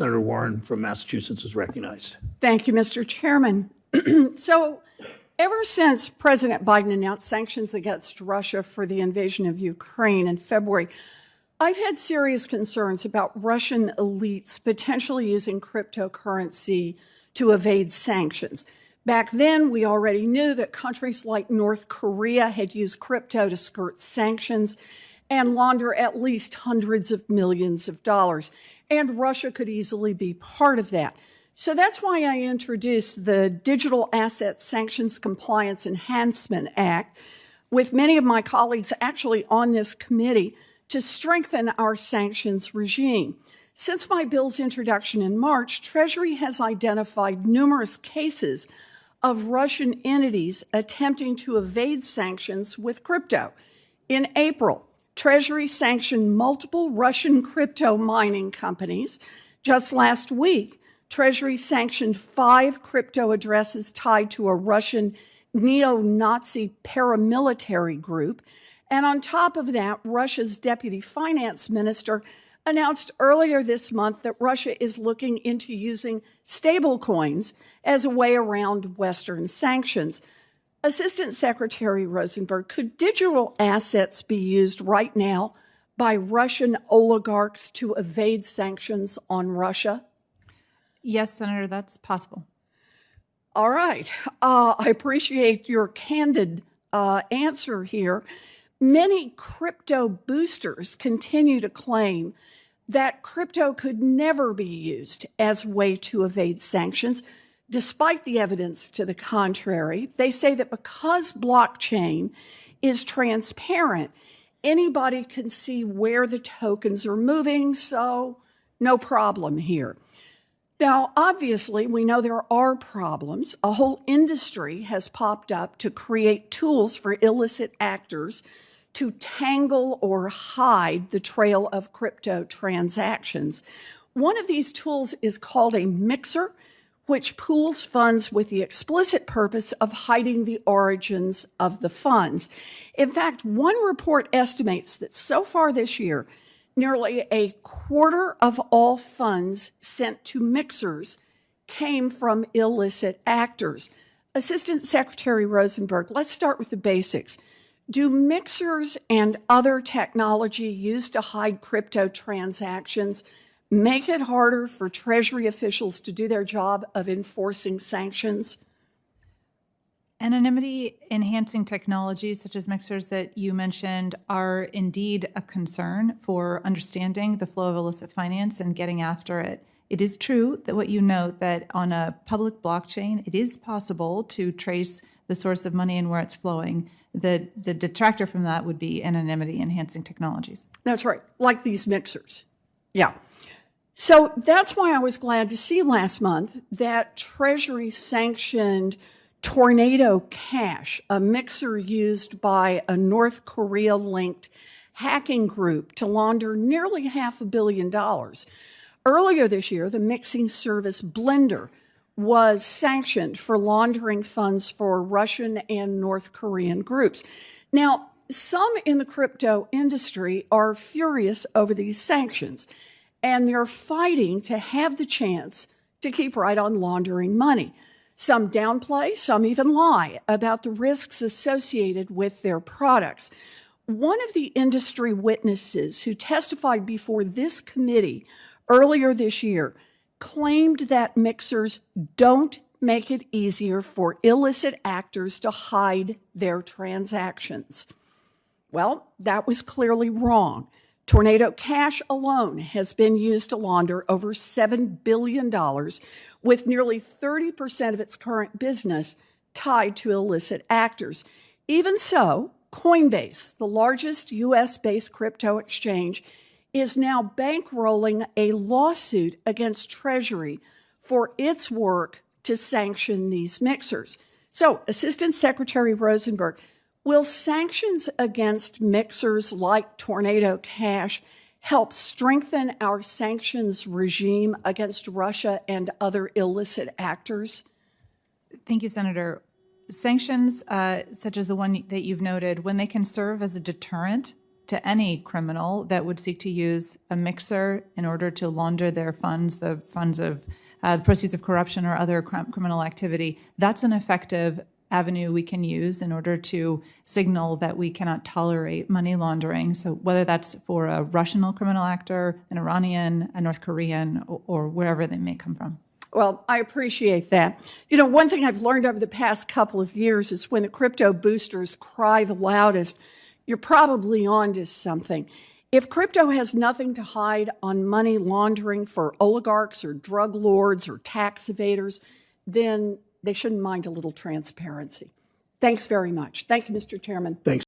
Senator Warren from Massachusetts is recognized. Thank you, Mr. Chairman. So, ever since President Biden announced sanctions against Russia for the invasion of Ukraine in February, I've had serious concerns about Russian elites potentially using cryptocurrency to evade sanctions. Back then, we already knew that countries like North Korea had used crypto to skirt sanctions and launder at least hundreds of millions of dollars. And Russia could easily be part of that. So that's why I introduced the Digital Asset Sanctions Compliance Enhancement Act with many of my colleagues actually on this committee to strengthen our sanctions regime. Since my bill's introduction in March, Treasury has identified numerous cases of Russian entities attempting to evade sanctions with crypto. In April, Treasury sanctioned multiple Russian crypto mining companies. Just last week, Treasury sanctioned 5 crypto addresses tied to a Russian neo-Nazi paramilitary group. And on top of that, Russia's deputy finance minister announced earlier this month that Russia is looking into using stablecoins as a way around Western sanctions. Assistant Secretary Rosenberg, could digital assets be used right now by Russian oligarchs to evade sanctions on Russia? Yes, Senator, that's possible. All right. I appreciate your candid answer here. Many crypto boosters continue to claim that crypto could never be used as a way to evade sanctions. Despite the evidence to the contrary, they say that because blockchain is transparent, anybody can see where the tokens are moving, so no problem here. Now, obviously, we know there are problems. A whole industry has popped up to create tools for illicit actors to tangle or hide the trail of crypto transactions. One of these tools is called a mixer, which pools funds with the explicit purpose of hiding the origins of the funds. In fact, one report estimates that so far this year, nearly a quarter of all funds sent to mixers came from illicit actors. Assistant Secretary Rosenberg, let's start with the basics. Do mixers and other technology used to hide crypto transactions make it harder for Treasury officials to do their job of enforcing sanctions? Anonymity-enhancing technologies such as mixers that you mentioned are indeed a concern for understanding the flow of illicit finance and getting after it. It is true that what you note that on a public blockchain, it is possible to trace the source of money and where it's flowing. The detractor from that would be anonymity-enhancing technologies. That's right, like these mixers. Yeah. So that's why I was glad to see last month that Treasury sanctioned Tornado Cash, a mixer used by a North Korea-linked hacking group to launder nearly $500 million. Earlier this year, the mixing service Blender was sanctioned for laundering funds for Russian and North Korean groups. Now, some in the crypto industry are furious over these sanctions, and they're fighting to have the chance to keep right on laundering money. Some downplay, some even lie about the risks associated with their products. One of the industry witnesses who testified before this committee earlier this year claimed that mixers don't make it easier for illicit actors to hide their transactions. Well, that was clearly wrong. Tornado Cash alone has been used to launder over $7 billion, with nearly 30% of its current business tied to illicit actors. Even so, Coinbase, the largest U.S.-based crypto exchange, is now bankrolling a lawsuit against Treasury for its work to sanction these mixers. So, Assistant Secretary Rosenberg, will sanctions against mixers like Tornado Cash help strengthen our sanctions regime against Russia and other illicit actors? Thank you, Senator. Sanctions, such as the one that you've noted, when they can serve as a deterrent to any criminal that would seek to use a mixer in order to launder their funds, the funds of the proceeds of corruption or other criminal activity. That's an effective avenue we can use in order to signal that we cannot tolerate money laundering. So whether that's for a Russian criminal actor, an Iranian, a North Korean, or wherever they may come from. Well, I appreciate that. You know, one thing I've learned over the past couple of years is when the crypto boosters cry the loudest, you're probably onto something. If crypto has nothing to hide on money laundering for oligarchs or drug lords or tax evaders, then they shouldn't mind a little transparency. Thanks very much. Thank you, Mr. Chairman. Thanks.